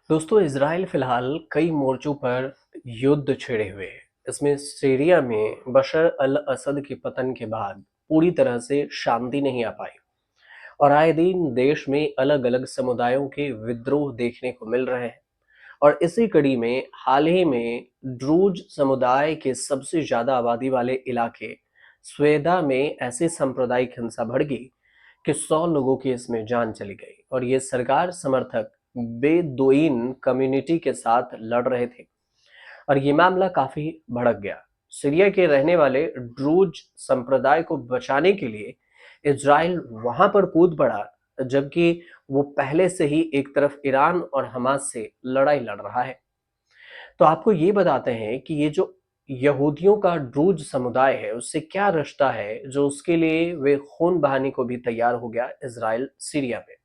दोस्तों, इज़राइल फ़िलहाल कई मोर्चों पर युद्ध छेड़े हुए है। इसमें सीरिया में बशर अल असद के पतन के बाद पूरी तरह से शांति नहीं आ पाई और आए दिन देश में अलग-अलग समुदायों के विद्रोह देखने को मिल रहे हैं। और इसी कड़ी में हाल ही में ड्रूज समुदाय के सबसे ज़्यादा आबादी वाले इलाके स्वेदा में ऐसी सांप्रदायिक हिंसा भड़की कि 100 लोगों की इसमें जान चली गई और ये सरकार समर्थक बेदुइन कम्युनिटी के साथ लड़ रहे थे और ये मामला काफी भड़क गया। सीरिया के रहने वाले ड्रूज संप्रदाय को बचाने के लिए इज़राइल वहां पर कूद पड़ा, जबकि वो पहले से ही एक तरफ ईरान और हमास से लड़ाई लड़ रहा है। तो आपको ये बताते हैं कि ये जो यहूदियों का ड्रूज समुदाय है उससे क्या रिश्ता है जो उसके लिए वे खून बहाने को भी तैयार हो गया इज़राइल सीरिया में।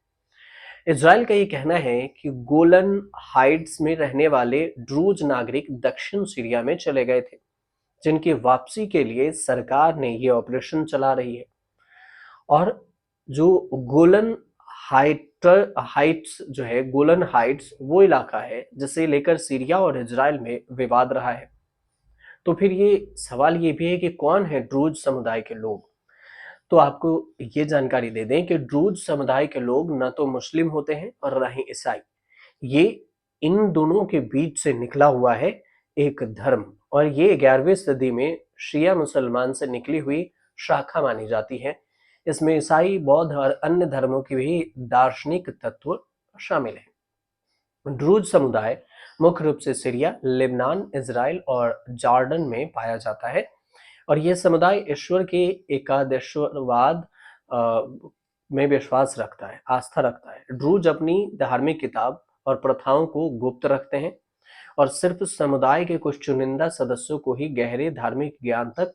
इज़राइल का ये कहना है कि गोलन हाइट्स में रहने वाले ड्रूज नागरिक दक्षिण सीरिया में चले गए थे, जिनकी वापसी के लिए सरकार ने ये ऑपरेशन चला रही है। और जो गोलन हाइट्स जो है, गोलन हाइट्स वो इलाका है जिसे लेकर सीरिया और इज़राइल में विवाद रहा है। तो फिर ये सवाल ये भी है कि कौन है ड्रूज समुदाय के लोग। तो आपको ये जानकारी दे दें कि ड्रूज समुदाय के लोग न तो मुस्लिम होते हैं और न ही ईसाई। ये इन दोनों के बीच से निकला हुआ है एक धर्म, और ये 11वीं सदी में शिया मुसलमान से निकली हुई शाखा मानी जाती है। इसमें ईसाई, बौद्ध और अन्य धर्मों के भी दार्शनिक तत्व शामिल हैं। ड्रूज समुदाय मुख्य रूप से सीरिया, लेबनान, इज़राइल और जॉर्डन में पाया जाता है और ये समुदाय ईश्वर के एकादेशवाद अ, में विश्वास रखता है, आस्था रखता है। ड्रूज अपनी धार्मिक किताब और प्रथाओं को गुप्त रखते हैं और सिर्फ समुदाय के कुछ चुनिंदा सदस्यों को ही गहरे धार्मिक ज्ञान तक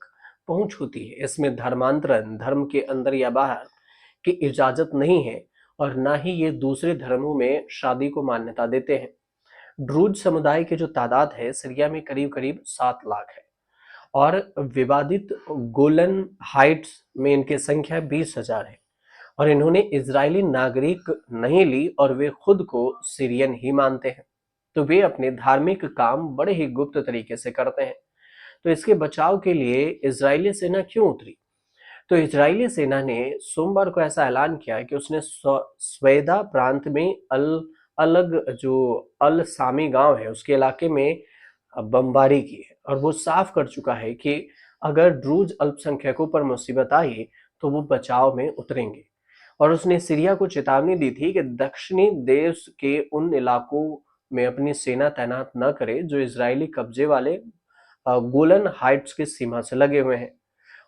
पहुंच होती है। इसमें धर्मांतरण, धर्म के अंदर या बाहर की इजाजत नहीं है और ना ही ये दूसरे धर्मों में शादी को मान्यता देते हैं। ड्रूज समुदाय की जो तादाद है सीरिया में करीब करीब 7 लाख है और विवादित गोलन हाइट्स में इनकी संख्या 20,000 है और इन्होंने इजरायली नागरिक नहीं ली और वे खुद को सीरियन ही मानते हैं। तो वे अपने धार्मिक काम बड़े ही गुप्त तरीके से करते हैं। तो इसके बचाव के लिए इजरायली सेना क्यों उतरी? तो इजरायली सेना ने सोमवार को ऐसा ऐलान किया कि उसने स्वेदा प्रांत में अल अलग जो अल सामी गांव है उसके इलाके में बमबारी की है और वो साफ कर चुका है कि अगर ड्रूज अल्पसंख्यकों पर मुसीबत आई तो वो बचाव में उतरेंगे। और उसने सीरिया को चेतावनी दी थी कि दक्षिणी देश के उन इलाकों में अपनी सेना तैनात न करे जो इजरायली कब्जे वाले गोलन हाइट्स की सीमा से लगे हुए हैं।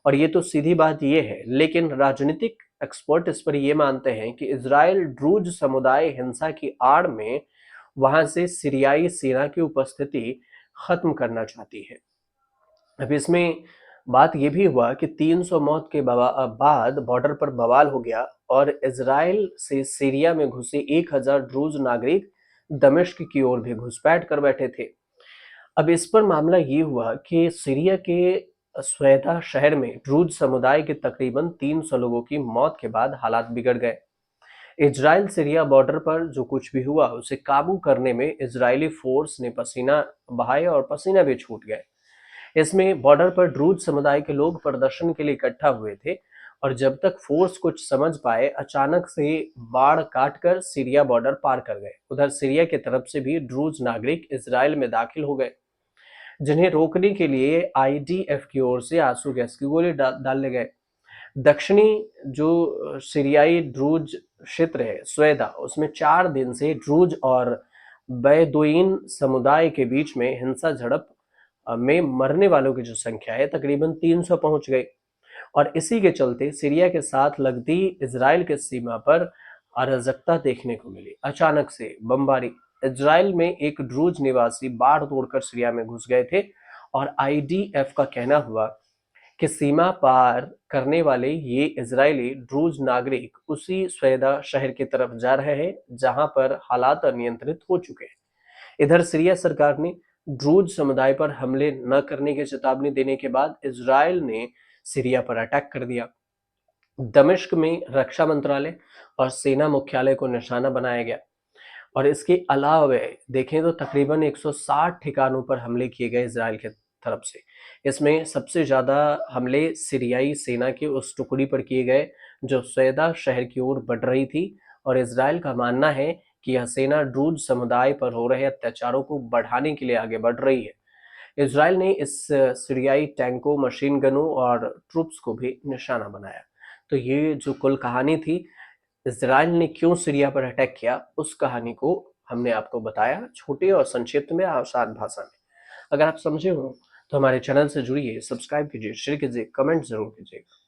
और ये तो सीधी बात ये है, लेकिन राजनीतिक एक्सपर्ट इस पर ये मानते हैं कि इजराइल ड्रूज समुदाय हिंसा की आड़ में वहां से सीरियाई सेना की उपस्थिति खत्म करना चाहती है। अब इसमें बात ये भी हुआ कि 300 मौत के बाद बॉर्डर पर बवाल हो गया और इजराइल से सीरिया में घुसे 1000 ड्रूज नागरिक दमिश्क की ओर भी घुसपैठ कर बैठे थे। अब इस पर मामला ये हुआ कि सीरिया के स्वेदा शहर में ड्रूज समुदाय के तकरीबन 300 लोगों की मौत के बाद हालात बिगड़ गए। इजराइल सीरिया बॉर्डर पर जो कुछ भी हुआ उसे काबू करने में इजरायली फोर्स ने पसीना बहाया और पसीना भी छूट गए। इसमें बॉर्डर पर ड्रूज समुदाय के लोग प्रदर्शन के लिए इकट्ठा हुए थे और जब तक फोर्स कुछ समझ पाए, अचानक से बाढ़ काटकर सीरिया बॉर्डर पार कर गए। उधर सीरिया की तरफ से भी ड्रूज नागरिक इजराइल में दाखिल हो गए, जिन्हें रोकने के लिए आईडीएफ की ओर से आंसू गैस की गोले डालने गए। दक्षिणी जो सीरियाई ड्रूज क्षेत्र है स्वेदा, उसमें 4 दिन से ड्रूज और बेदुइन समुदाय के बीच में हिंसा झड़प में मरने वालों की जो संख्या है तकरीबन 300 पहुंच गई और इसी के चलते सीरिया के साथ लगती इजराइल के सीमा पर अराजकता देखने को मिली। अचानक से बमबारी, इजराइल में एक ड्रूज निवासी बाढ़ तोड़कर सीरिया में घुस गए थे और आईडीएफ का कहना हुआ कि सीमा पार करने वाले ये इजरायली ड्रूज नागरिक उसी स्वेदा शहर की तरफ जा रहे हैं जहां पर हालात अनियंत्रित हो चुके हैं। इधर सीरिया सरकार ने ड्रूज समुदाय पर हमले न करने की चेतावनी देने के बाद इजराइल ने सीरिया पर अटैक कर दिया। दमिश्क में रक्षा मंत्रालय और सेना मुख्यालय को निशाना बनाया गया और इसके अलावे देखें तो तकरीबन 160 ठिकानों पर हमले किए गए इजराइल के तरफ से। इसमें सबसे ज़्यादा हमले सीरियाई सेना की उस टुकड़ी पर किए गए जो सैदा शहर की ओर बढ़ रही थी, और इजराइल का मानना है कि यह सेना ड्रूज समुदाय पर हो रहे अत्याचारों को बढ़ाने के लिए आगे बढ़ रही है। इजराइल ने इस सीरियाई टैंकों, मशीन गनों और ट्रूप्स को भी निशाना बनाया। तो ये जो कुल कहानी थी, इजराइल ने क्यों सीरिया पर अटैक किया, उस कहानी को हमने आपको बताया छोटे और संक्षिप्त में, आसान भाषा में। अगर आप समझे हो तो हमारे चैनल से जुड़िए, सब्सक्राइब कीजिए, शेयर कीजिए, कमेंट जरूर कीजिएगा।